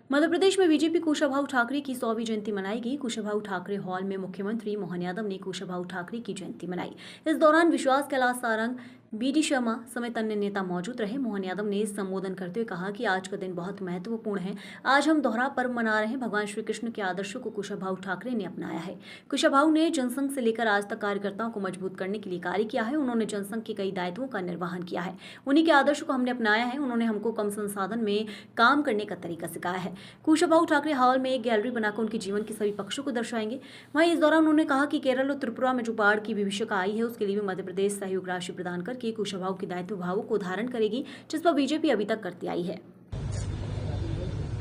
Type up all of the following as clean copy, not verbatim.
मध्य प्रदेश में बीजेपी कुशाभाऊ ठाकरे की 100वीं जयंती मनाएगी। कुशाभाऊ ठाकरे हॉल में मुख्यमंत्री मोहन यादव ने कुशाभाऊ ठाकरे की जयंती मनाई। इस दौरान विश्वास कैलाश सारंग, बीडी शर्मा समेत अन्य नेता मौजूद रहे। मोहन यादव ने संबोधन करते हुए कहा कि आज का दिन बहुत महत्वपूर्ण है। आज हम दोहरा पर्व मना रहे हैं। भगवान श्री कृष्ण के आदर्शों को कुशाभाऊ ठाकरे ने अपनाया है। कुशाभाऊ ने जनसंघ से लेकर आज तक कार्यकर्ताओं को मजबूत करने के लिए कार्य किया है। उन्होंने जनसंघ के कई दायित्वों का निर्वहन किया है। उन्हीं के आदर्शों को हमने अपनाया है। उन्होंने हमको कम संसाधन में काम करने का तरीका सिखाया है। कुशाभाऊ ठाकरे हॉल में एक गैलरी बनाकर उनके जीवन के सभी पक्षों को दर्शाएंगे। वहीं इस दौरान उन्होंने कहा कि केरल और त्रिपुरा में जो बाढ़ की विभीषिका आई है, उसके लिए भी मध्य प्रदेश सहयोग राशि प्रदान करके कुशाभाऊ के दायित्व भावों को धारण करेगी, जिस पर बीजेपी अभी तक करती आई है।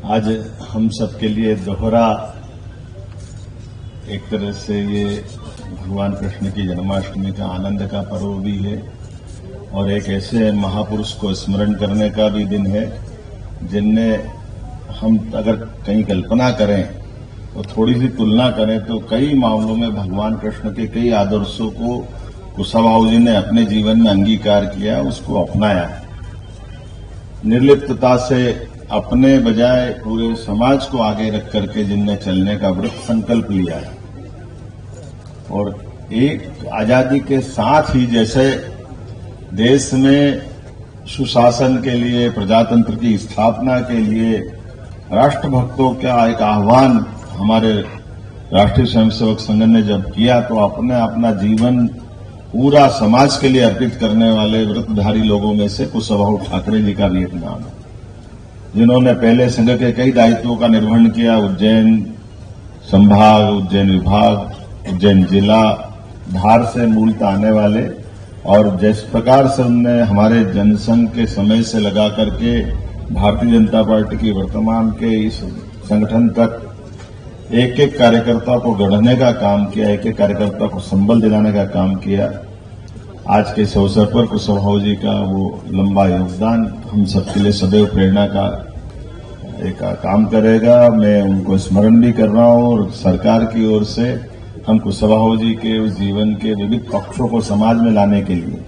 आज हम सबके लिए दोहरा एक तरह से ये भगवान कृष्ण की जन्माष्टमी का आनंद का पर्व भी है और एक ऐसे महापुरुष को स्मरण करने का भी दिन है जिनने हम अगर कहीं कल्पना करें तो थोड़ी सी तुलना करें तो कई मामलों में भगवान कृष्ण के कई आदर्शों को कुशाभाऊ जी ने अपने जीवन में अंगीकार किया, उसको अपनाया। निर्लिप्तता से अपने बजाय पूरे समाज को आगे रख करके जिनने चलने का व्रत संकल्प लिया है और एक आजादी के साथ ही जैसे देश में सुशासन के लिए, प्रजातंत्र की स्थापना के लिए राष्ट्रभक्तों का एक आह्वान हमारे राष्ट्रीय स्वयंसेवक संघ ने जब किया तो अपना जीवन पूरा समाज के लिए अर्पित करने वाले व्रतधारी लोगों में से कुशाभाऊ ठाकरे जी का भी एक नाम है, जिन्होंने पहले संघ के कई दायित्वों का निर्वहन किया। उज्जैन संभाग, उज्जैन विभाग, उज्जैन जिला, धार से मूलतः आने वाले और जिस प्रकार से उन्होंने हमारे जनसंघ के समय से लगा करके भारतीय जनता पार्टी की वर्तमान के इस संगठन तक एक एक कार्यकर्ता को गढ़ने का काम किया, एक एक कार्यकर्ता को संबल दिलाने का काम किया। आज के इस अवसर पर कुशाभाऊ जी का वो लंबा योगदान हम सबके लिए सदैव प्रेरणा का एक काम करेगा। मैं उनको स्मरण भी कर रहा हूं और सरकार की ओर से हम कुशाभाऊ जी के उस जीवन के विविध पक्षों को समाज में लाने के लिए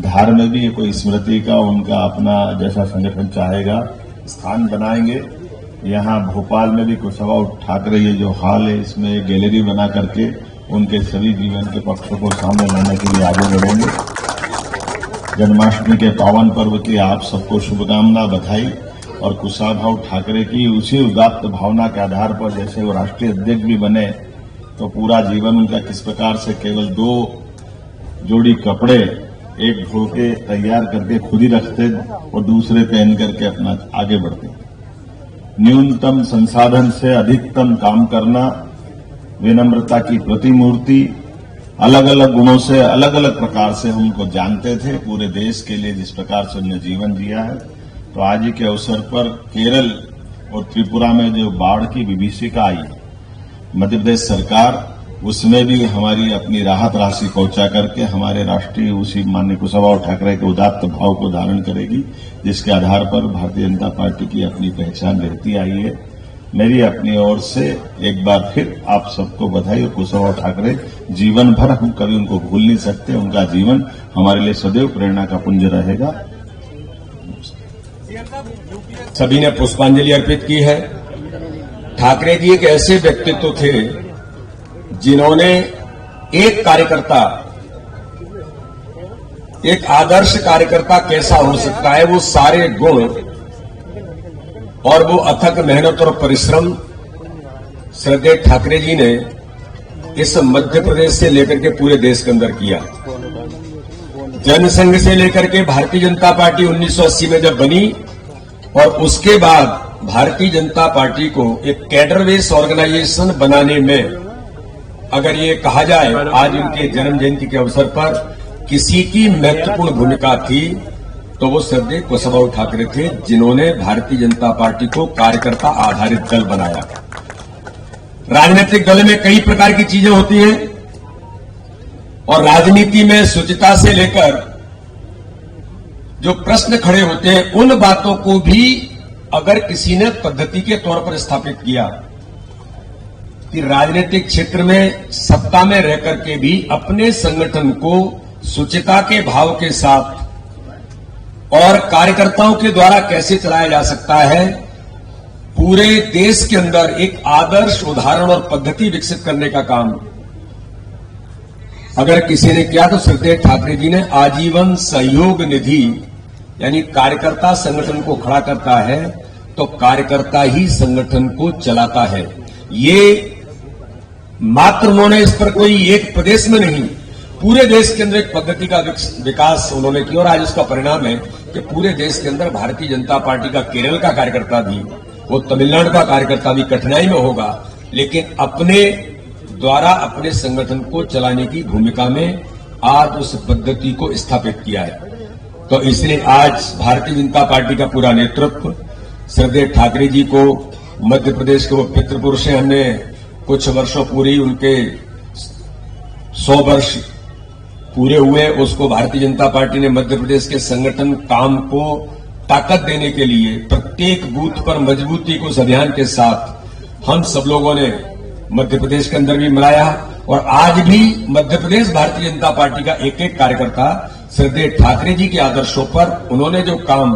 धार में भी कोई स्मृति का उनका अपना जैसा संगठन चाहेगा स्थान बनाएंगे। यहाँ भोपाल में भी कुशाभाऊ ठाकरे ये जो हॉल है इसमें एक गैलरी बना करके उनके सभी जीवन के पक्षों को सामने लाने के लिए आगे बढ़ेंगे। जन्माष्टमी के पावन पर्व की आप सबको शुभकामना, बधाई और कुशाभाऊ ठाकरे की उसी उदात्त भावना के आधार पर जैसे वो राष्ट्रीय अध्यक्ष भी बने तो पूरा जीवन उनका किस प्रकार से केवल 2 जोड़ी कपड़े एक धो के तैयार करके खुद ही रखते और दूसरे पहन करके अपना आगे बढ़ते। न्यूनतम संसाधन से अधिकतम काम करना, विनम्रता की प्रतिमूर्ति, अलग अलग गुणों से अलग अलग प्रकार से हम उनको जानते थे। पूरे देश के लिए जिस प्रकार से उन्होंने जीवन दिया है, तो आज ही के अवसर पर केरल और त्रिपुरा में जो बाढ़ की विभीषिका आई, मध्य प्रदेश सरकार उसमें भी हमारी अपनी राहत राशि पहुंचा करके हमारे राष्ट्रीय उसी माननीय कुशाभाऊ ठाकरे के उदात्त भाव को धारण करेगी, जिसके आधार पर भारतीय जनता पार्टी की अपनी पहचान रहती आई है। मेरी अपनी ओर से एक बार फिर आप सबको बधाई। और कुशाभाऊ ठाकरे जीवन भर हम कभी उनको भूल नहीं सकते। उनका जीवन हमारे लिए सदैव प्रेरणा का पुंज रहेगा। सभी ने पुष्पांजलि अर्पित की है। ठाकरे जी एक ऐसे व्यक्तित्व थे जिन्होंने एक कार्यकर्ता, एक आदर्श कार्यकर्ता कैसा हो सकता है, वो सारे गुण और वो अथक मेहनत और परिश्रम श्रद्धेय ठाकरे जी ने इस मध्य प्रदेश से लेकर के पूरे देश के अंदर किया। जनसंघ से लेकर के भारतीय जनता पार्टी 1980 में जब बनी और उसके बाद भारतीय जनता पार्टी को एक कैडर बेस ऑर्गेनाइजेशन बनाने में अगर ये कहा जाए आज उनके जन्म जयंती के अवसर पर किसी की महत्वपूर्ण भूमिका थी तो वो श्रद्धेय कुशाभाऊ ठाकरे थे, जिन्होंने भारतीय जनता पार्टी को कार्यकर्ता आधारित दल बनाया। राजनीतिक दल में कई प्रकार की चीजें होती हैं और राजनीति में शुचिता से लेकर जो प्रश्न खड़े होते हैं उन बातों को भी अगर किसी ने पद्धति के तौर पर स्थापित किया कि राजनीतिक क्षेत्र में सत्ता में रह करके भी अपने संगठन को शुचिता के भाव के साथ और कार्यकर्ताओं के द्वारा कैसे चलाया जा सकता है, पूरे देश के अंदर एक आदर्श उदाहरण और पद्धति विकसित करने का काम अगर किसी ने किया तो श्रद्धेय ठाकरे जी ने आजीवन सहयोग निधि यानी कार्यकर्ता संगठन को खड़ा करता है तो कार्यकर्ता ही संगठन को चलाता है। ये मात्र उन्होंने इस पर कोई एक प्रदेश में नहीं, पूरे देश के अंदर एक पद्धति का विकास उन्होंने किया और आज उसका परिणाम है कि पूरे देश के अंदर भारतीय जनता पार्टी का केरल का कार्यकर्ता भी, वो तमिलनाडु का कार्यकर्ता भी कठिनाई में होगा, लेकिन अपने द्वारा अपने संगठन को चलाने की भूमिका में आज उस पद्धति को स्थापित किया है। तो इसलिए आज भारतीय जनता पार्टी का पूरा नेतृत्व श्रद्धेय ठाकरे जी को, मध्य प्रदेश के वो पितृपुरुष हैं, हमने कुछ वर्षों पूरी उनके 100 वर्ष पूरे हुए, उसको भारतीय जनता पार्टी ने मध्य प्रदेश के संगठन काम को ताकत देने के लिए प्रत्येक बूथ पर मजबूती को उस अभियान के साथ हम सब लोगों ने मध्य प्रदेश के अंदर भी मिलाया और आज भी मध्य प्रदेश भारतीय जनता पार्टी का एक एक कार्यकर्ता श्रद्धेय ठाकरे जी के आदर्शों पर उन्होंने जो काम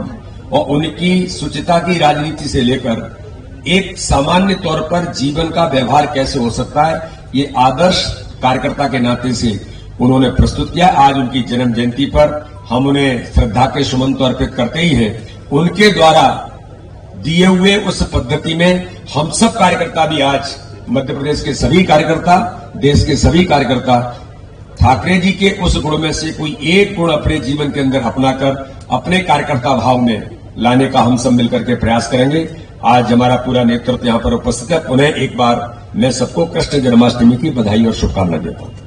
और उनकी सुचिता की राजनीति से लेकर एक सामान्य तौर पर जीवन का व्यवहार कैसे हो सकता है, ये आदर्श कार्यकर्ता के नाते से उन्होंने प्रस्तुत किया। आज उनकी जन्म जयंती पर हम उन्हें श्रद्धा के सुमन तो अर्पित करते ही हैं, उनके द्वारा दिए हुए उस पद्धति में हम सब कार्यकर्ता भी आज मध्य प्रदेश के सभी कार्यकर्ता, देश के सभी कार्यकर्ता ठाकरे जी के उस गुण में से कोई एक गुण अपने जीवन के अंदर अपनाकर अपने कार्यकर्ता भाव में लाने का हम सब मिलकर के प्रयास करेंगे। आज हमारा पूरा नेतृत्व यहां पर उपस्थित है। पुनः एक बार मैं सबको कृष्ण जन्माष्टमी की बधाई और शुभकामनाएं देता हूं।